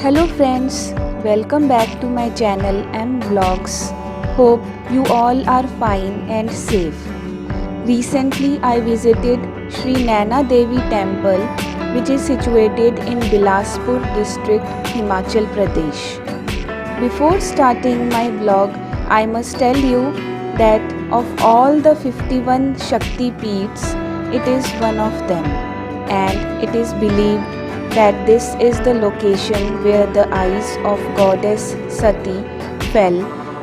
Hello friends, welcome back to my channel and vlogs. Hope you all are fine and safe. Recently I visited Sri Naina Devi Temple, which is situated in Bilaspur district, Himachal Pradesh. Before starting my vlog, I must tell you that of all the 51 Shakti Peeths, it is one of them, and it is believed that this is the location where the eyes of goddess Sati fell,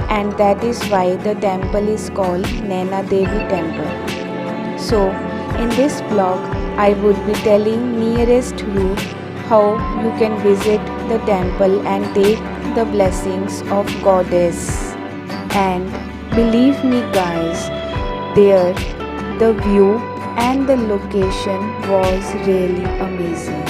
and that is why the temple is called Naina Devi Temple. So, in this vlog, I would be telling nearest route how you can visit the temple and take the blessings of goddess. And believe me guys, there the view and the location was really amazing.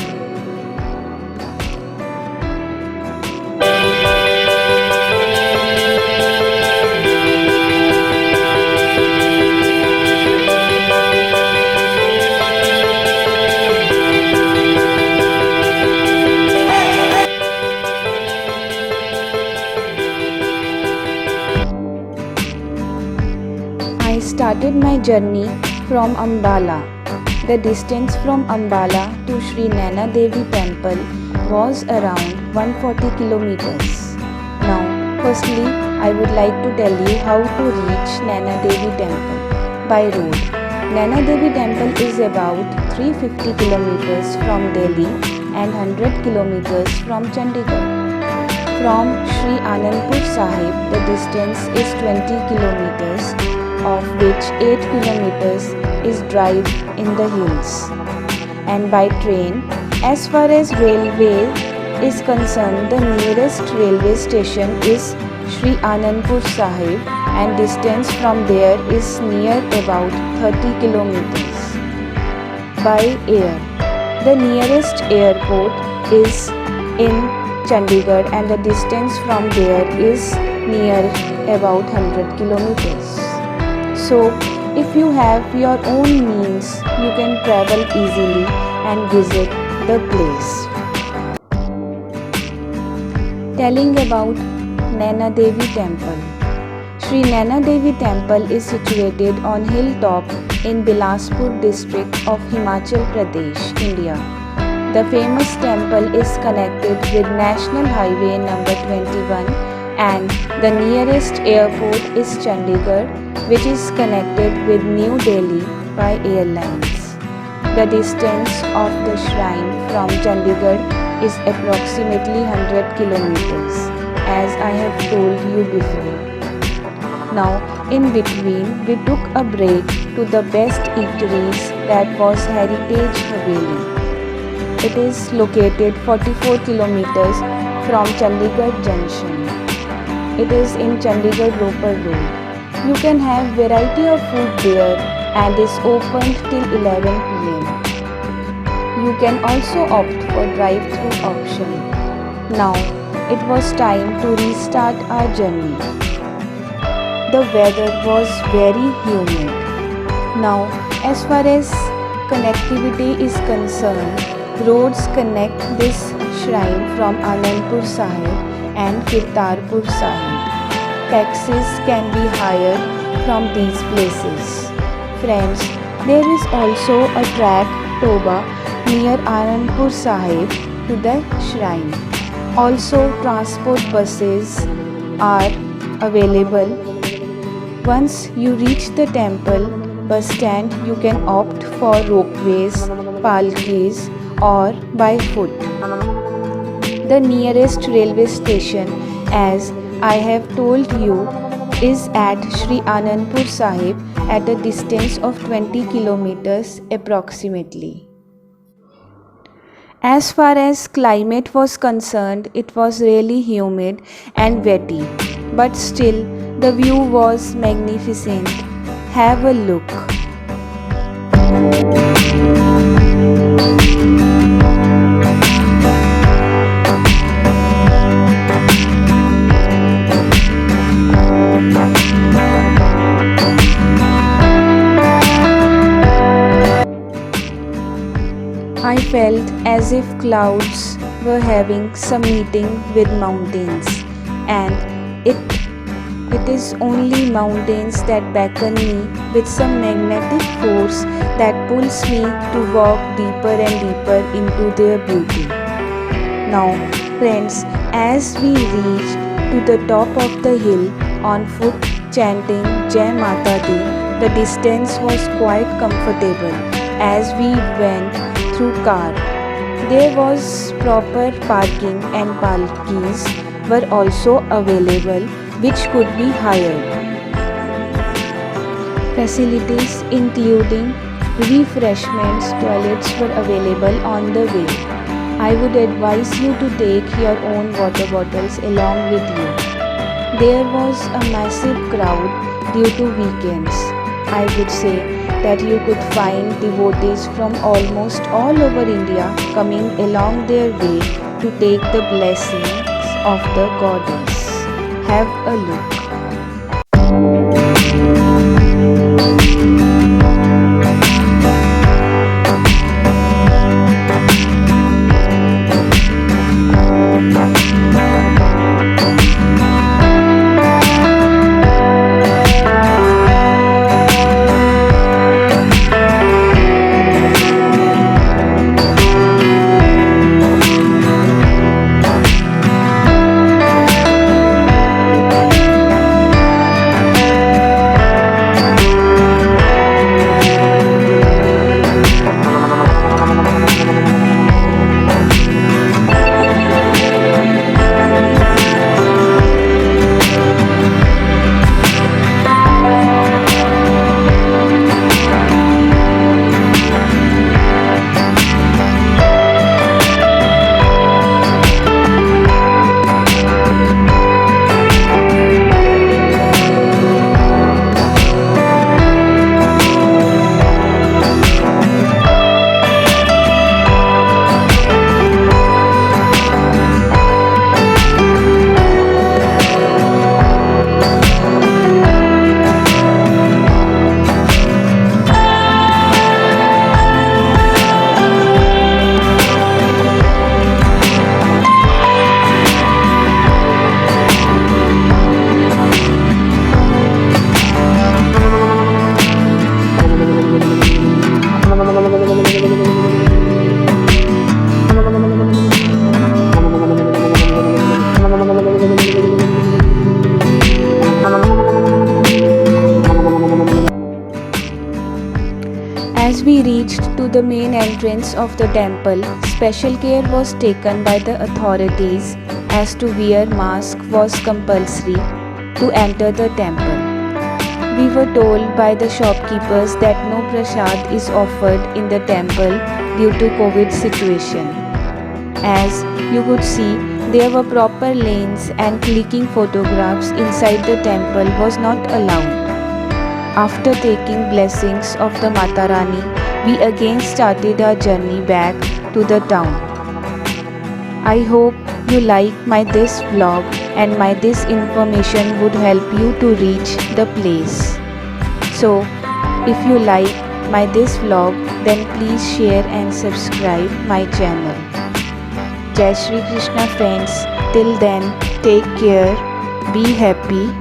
I started my journey from Ambala. The distance from Ambala to Sri Naina Devi Temple was around 140 kilometers. Now, firstly, I would like to tell you how to reach Naina Devi Temple by road. Naina Devi Temple is about 350 kilometers from Delhi and 100 kilometers from Chandigarh. From Sri Anandpur Sahib, the distance is 20 kilometers, of which 8 kilometers is drive in the hills. And by train, as far as railway is concerned, the nearest railway station is Sri Anandpur Sahib, and distance from there is near about 30 kilometers. By air, the nearest airport is in Chandigarh, and the distance from there is near about 100 kilometers. So, if you have your own means, you can travel easily and visit the place. Telling about Naina Devi Temple. Sri Naina Devi Temple is situated on hilltop in Bilaspur district of Himachal Pradesh, India. The famous temple is connected with National Highway number 21, and the nearest airport is Chandigarh, which is connected with New Delhi by airlines. The distance of the shrine from Chandigarh is approximately 100 kilometers, as I have told you before. Now, in between, we took a break to the best eateries, that was Heritage Haveli. It is located 44 kilometers from Chandigarh Junction. It is in Chandigarh Ropar Road. You can have variety of food there and is opened till 11 pm. You can also opt for drive-through option. Now, it was time to restart our journey. The weather was very humid. Now, as far as connectivity is concerned, roads connect this shrine from Anandpur Sahib and Kirtarpur Sahib. Taxis can be hired from these places. Friends, there is also a track Toba near Anandpur Sahib to the shrine. Also, transport buses are available. Once you reach the temple bus stand, you can opt for ropeways, palkis, or by foot. The nearest railway station, as I have told you, is at Sri Anandpur Sahib at a distance of 20 kilometers approximately. As far as climate was concerned, it was really humid and wetty, but still the view was magnificent. Have a look. I felt as as if clouds were having some meeting with mountains, and it is only mountains that beckon me with some magnetic force that pulls me to walk deeper and deeper into their beauty. Now, friends, as we reached to the top of the hill on foot chanting Jai Mata Di, the distance was quite comfortable as we went through car. There was proper parking and palkis were also available which could be hired. Facilities including refreshments, toilets were available on the way. I would advise you to take your own water bottles along with you. There was a massive crowd due to weekends. I would say that you could find devotees from almost all over India coming along their way to take the blessings of the goddess. Have a look. As we reached to the main entrance of the temple, special care was taken by the authorities as to wear mask was compulsory to enter the temple. We were told by the shopkeepers that no prasad is offered in the temple due to COVID situation. As you could see, there were proper lanes and clicking photographs inside the temple was not allowed. After taking blessings of the Mata Rani, we again started our journey back to the town. I hope you like my this vlog and my this information would help you to reach the place. So, if you like my this vlog, then please share and subscribe my channel. Jai Shri Krishna friends. Till then, take care, be happy.